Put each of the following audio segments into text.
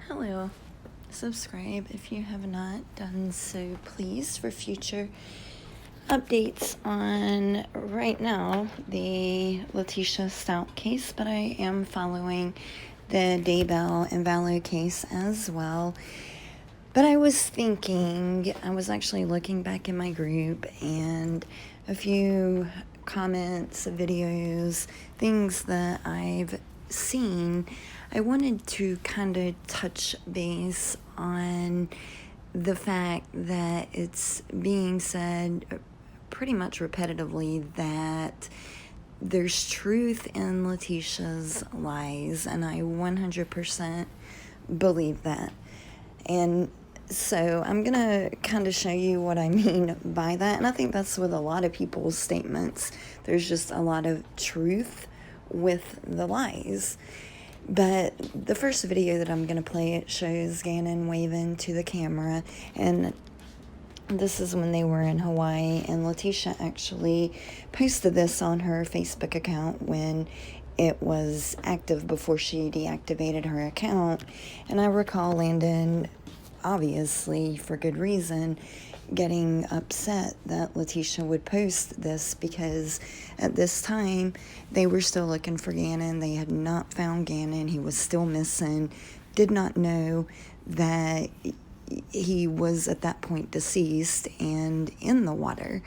Hello. Subscribe if you have not done so, please, for future updates on right now the Letecia Stauch case, but I am following the Daybell and Vallow case as well. But I was thinking, I was actually looking back in my group and a few comments, videos, things that I've seen. I wanted to kind of touch base on the fact that it's being said pretty much repetitively that there's truth in Leticia's lies, and I 100% believe that. And so I'm going to kind of show you what I mean by that. And I think that's with a lot of people's statements. There's just a lot of truth with the lies. But the first video that I'm going to play, it shows Gannon waving to the camera. And this is when they were in Hawaii. And Leticia actually posted this on her Facebook account when it was active before she deactivated her account. And I recall Landon, obviously for good reason, getting upset that Leticia would post this because at this time they were still looking for Gannon. They had not found Gannon. He was still missing. Did not know that he was at that point deceased and in the water.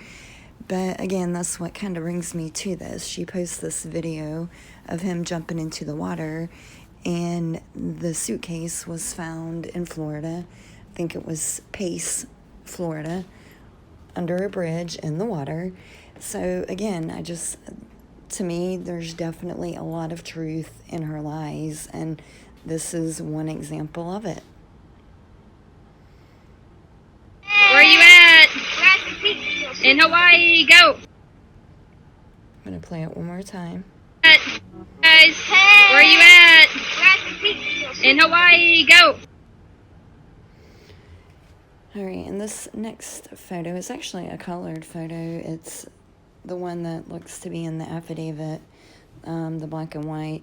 But again, that's what kind of brings me to this. She posts this video of him jumping into the water, and the suitcase was found in Florida. I think it was Pace, Florida, under a bridge in the water. So again, to me, there's definitely a lot of truth in her lies, and this is one example of it. Where are you at? In Hawaii, go! I'm going to play it one more time. Guys, where are you at? In Hawaii, go! Alright, and this next photo is actually a colored photo. It's the one that looks to be in the affidavit, the black and white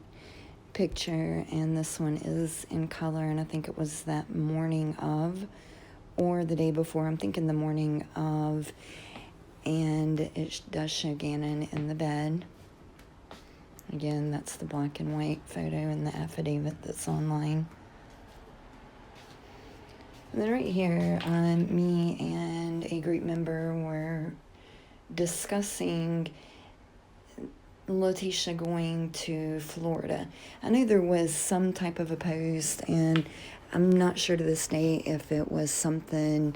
picture, and this one is in color, and I think it was that morning of, or the day before. I'm thinking the morning of, and it does show Gannon in the bed. Again, that's the black and white photo in the affidavit that's online. And then right here, me and a group member were discussing Leticia going to Florida. I knew there was some type of a post, and I'm not sure to this day if it was something,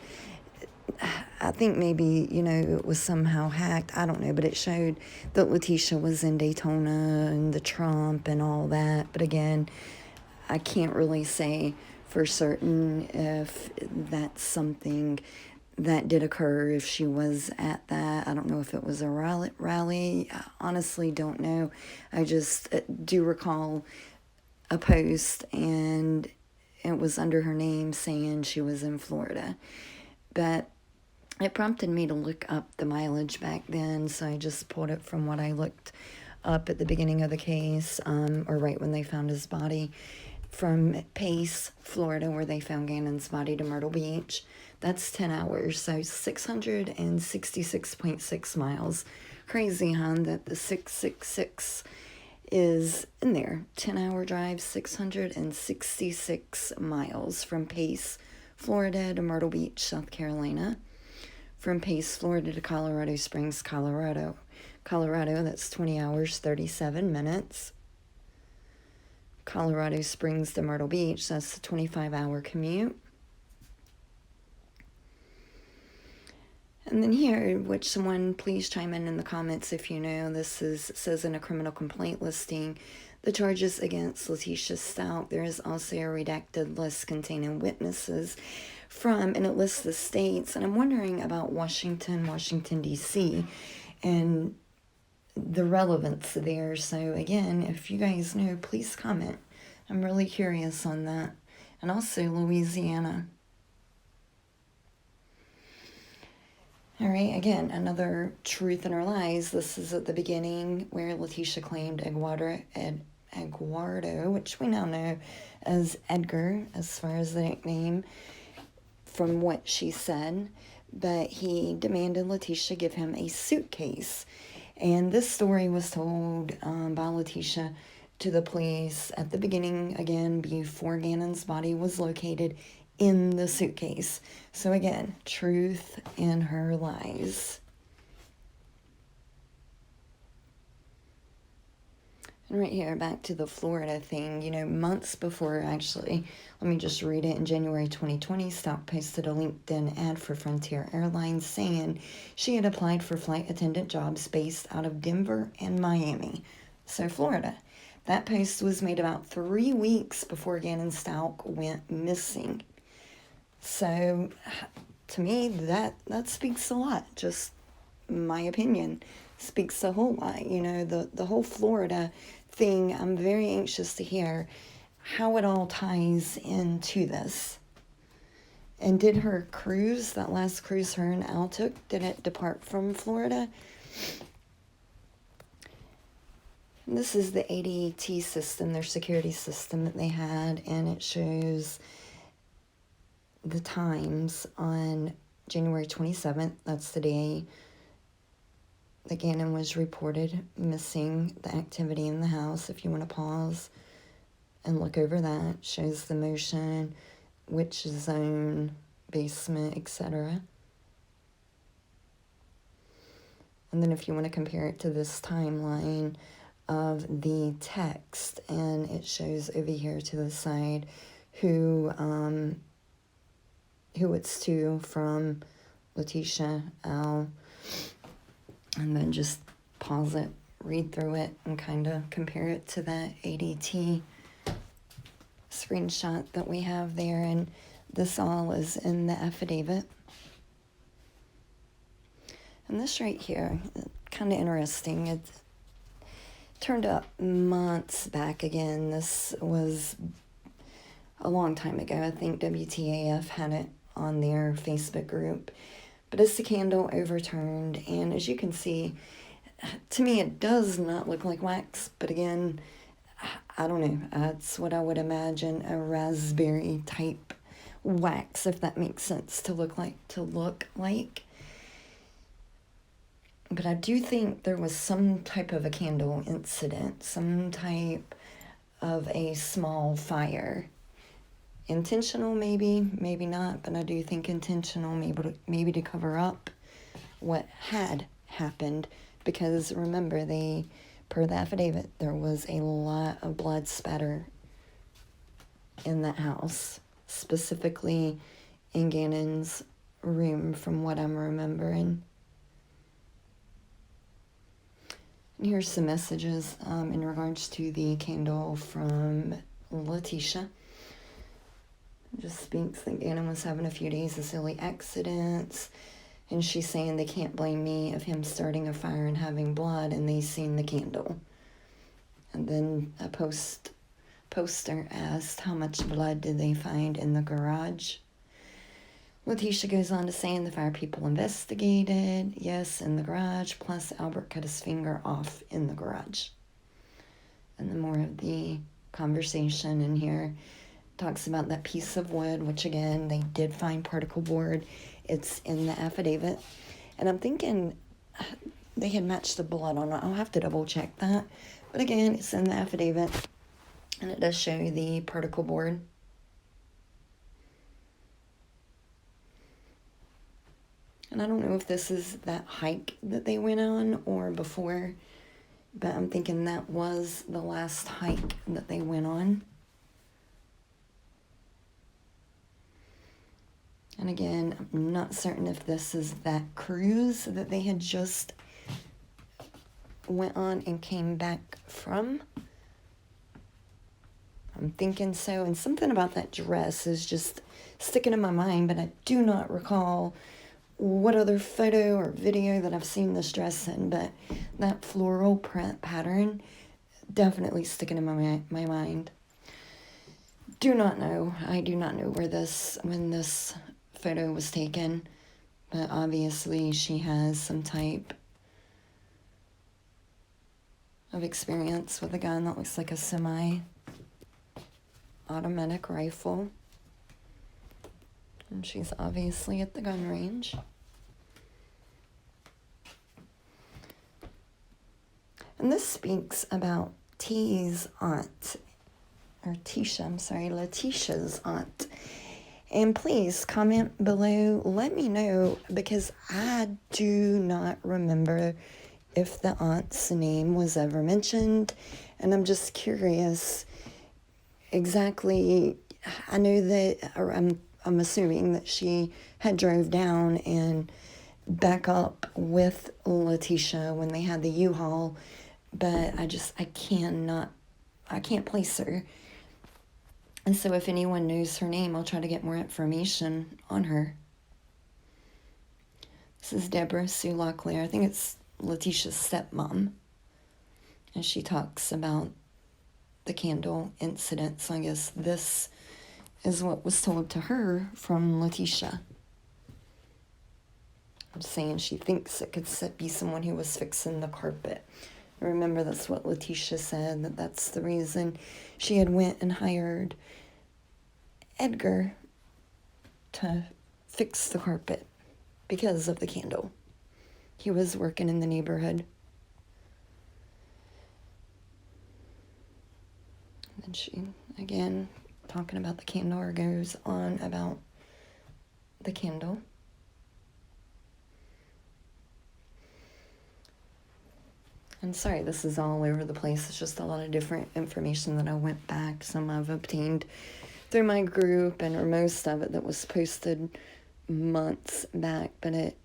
I think maybe, it was somehow hacked. I don't know, but it showed that Leticia was in Daytona and the Trump and all that. But again, I can't really say for certain if that's something that did occur, if she was at that. I don't know if it was a rally. I honestly don't know. I just do recall a post, and it was under her name saying she was in Florida. But it prompted me to look up the mileage back then, so I just pulled it from what I looked up at the beginning of the case, or right when they found his body, from Pace, Florida, where they found Gannon's body, to Myrtle Beach. That's 10 hours, so 666.6 miles. Crazy, huh, that the 666 is in there. 10-hour drive, 666 miles from Pace, Florida to Myrtle Beach, South Carolina. From Pace, Florida to Colorado Springs, Colorado, that's 20 hours, 37 minutes. Colorado Springs to Myrtle Beach, that's a 25-hour commute. And then here, which someone please chime in the comments if you know, says in a criminal complaint listing, the charges against Letecia Stauch. There is also a redacted list containing witnesses from, and it lists the states. And I'm wondering about Washington, D.C., and the relevance there. So again, if you guys know, please comment. I'm really curious on that. And also Louisiana. All right, again, another truth in her lies. This is at the beginning where Leticia claimed Aguardo, which we now know as Edgar, as far as the nickname, from what she said. But he demanded Leticia give him a suitcase. And this story was told by Leticia to the police at the beginning, again, before Gannon's body was located in the suitcase. So again, truth in her lies. And right here, back to the Florida thing, months before, actually, let me just read it. In January 2020, Stauch posted a LinkedIn ad for Frontier Airlines saying she had applied for flight attendant jobs based out of Denver and Miami. So Florida. That post was made about 3 weeks before Gannon Stauch went missing. So, to me, that speaks a lot. Just my opinion speaks a whole lot. The whole Florida thing, I'm very anxious to hear how it all ties into this. And did her cruise, that last cruise her and Al took, did it depart from Florida? And this is the ADT system, their security system that they had, and it shows the times on January 27th. That's the day that Gannon was reported missing, the activity in the house. If you want to pause and look over that, shows the motion, which zone, basement, etc. And then if you want to compare it to this timeline of the text, and it shows over here to the side who it's to from Leticia, Al, and then just pause it, read through it, and kind of compare it to that ADT screenshot that we have there. And this all is in the affidavit. And this right here, kind of interesting. It turned up months back again. This was a long time ago. I think WTAF had it on their Facebook group. But it's the candle overturned, and as you can see, to me it does not look like wax, but again, I don't know, that's what I would imagine a raspberry type wax, if that makes sense to look like. But I do think there was some type of a candle incident, some type of a small fire. Intentional, maybe not, but I do think intentional, maybe to cover up what had happened, because remember, per the affidavit, there was a lot of blood spatter in that house, specifically in Gannon's room, from what I'm remembering. And here's some messages in regards to the candle from Leticia. Just speaks that Gannon was having a few days of silly accidents, and she's saying they can't blame me of him starting a fire and having blood, and they seen the candle. And then a poster asked how much blood did they find in the garage. Leticia goes on to say, and the fire people investigated, yes, in the garage, plus Albert cut his finger off in the garage. And then more of the conversation in here talks about that piece of wood, which again, they did find particle board. It's in the affidavit. And I'm thinking they had matched the blood on it. I'll have to double check that. But again, it's in the affidavit. And it does show the particle board. And I don't know if this is that hike that they went on or before, but I'm thinking that was the last hike that they went on. And again, I'm not certain if this is that cruise that they had just went on and came back from. I'm thinking so. And something about that dress is just sticking in my mind, but I do not recall what other photo or video that I've seen this dress in, but that floral print pattern definitely sticking in my mind. I do not know when this photo was taken, but obviously she has some type of experience with a gun that looks like a semi-automatic rifle. And she's obviously at the gun range. And this speaks about Leticia's aunt. And please comment below, let me know, because I do not remember if the aunt's name was ever mentioned. And I'm just curious exactly. I know that, or I'm assuming that she had drove down and back up with Leticia when they had the U-Haul, but I can't place her. And so if anyone knows her name, I'll try to get more information on her. This is Deborah Sue Locklear. I think it's Leticia's stepmom. And she talks about the candle incident. So I guess this is what was told to her from Leticia. I'm saying she thinks it could be someone who was fixing the carpet. Remember, that's what Leticia said, that's the reason she had went and hired Edgar to fix the carpet, because of the candle. He was working in the neighborhood. And then she, again, talking about the candle, or goes on about the candle. And sorry, this is all over the place. It's just a lot of different information that I went back. Some I've obtained through my group, or most of it that was posted months back. But it,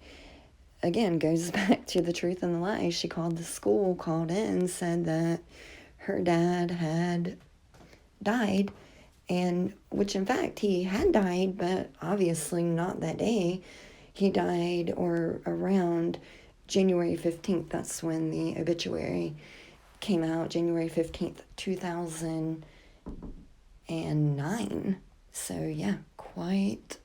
again, goes back to the truth and the lie. She called the school, called in, said that her dad had died, and which in fact he had died, but obviously not that day. He died or around January 15th, that's when the obituary came out, January 15th, 2009. So yeah, quite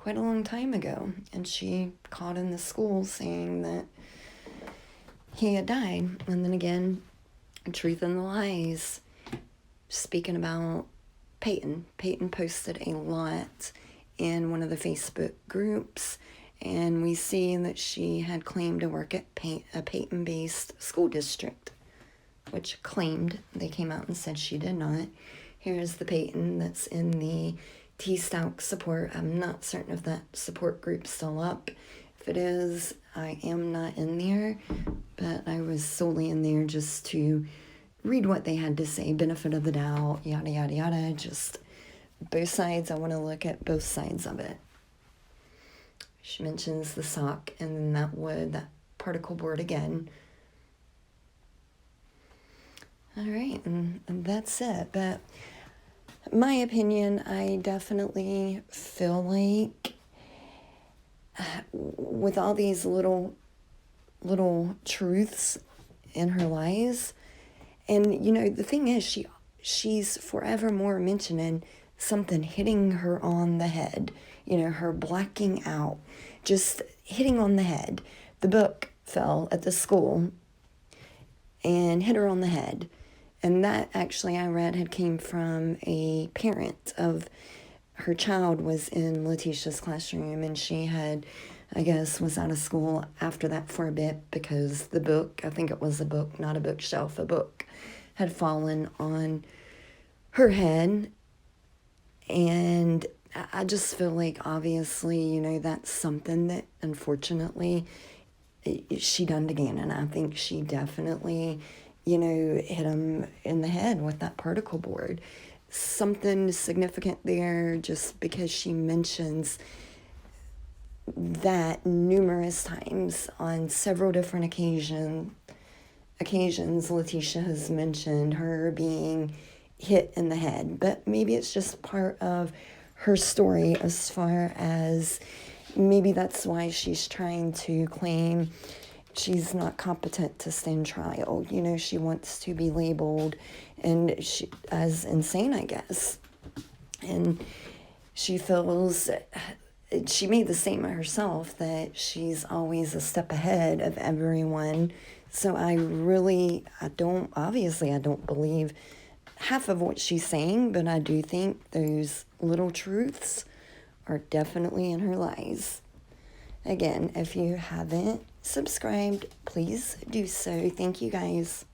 a long time ago. And she called in the school saying that he had died. And then again, truth and the lies, speaking about Peyton. Peyton posted a lot in one of the Facebook groups, and we see that she had claimed to work at a Peyton-based school district, which claimed, they came out and said she did not. Here's the Peyton that's in the Stauchs support. I'm not certain if that support group's still up. If it is, I am not in there, but I was solely in there just to read what they had to say, benefit of the doubt, yada, yada, yada, just both sides. I want to look at both sides of it. She mentions the sock and then that particle board again. All right, and that's it. But my opinion, I definitely feel like with all these little truths in her lies, and you know, the thing is, she's forevermore mentioning something hitting her on the head. You know, her blacking out, just hitting on the head. The book fell at the school and hit her on the head. And that, actually, I read, had came from a parent of her child was in Leticia's classroom, and she had, I guess, was out of school after that for a bit because the book, I think it was a book, not a bookshelf, a book, had fallen on her head. And I just feel like, obviously, you know, that's something that, unfortunately, she done to Gannon. I think she definitely, you know, hit him in the head with that particle board. Something significant there, just because she mentions that numerous times on several different occasions. Leticia has mentioned her being hit in the head, but maybe it's just part of her story, as far as maybe that's why she's trying to claim she's not competent to stand trial. You know, she wants to be labeled as insane, I guess. And she feels, she made the statement herself that she's always a step ahead of everyone So I don't believe half of what she's saying, but I do think those little truths are definitely in her lies. Again, if you haven't subscribed, please do so. Thank you guys.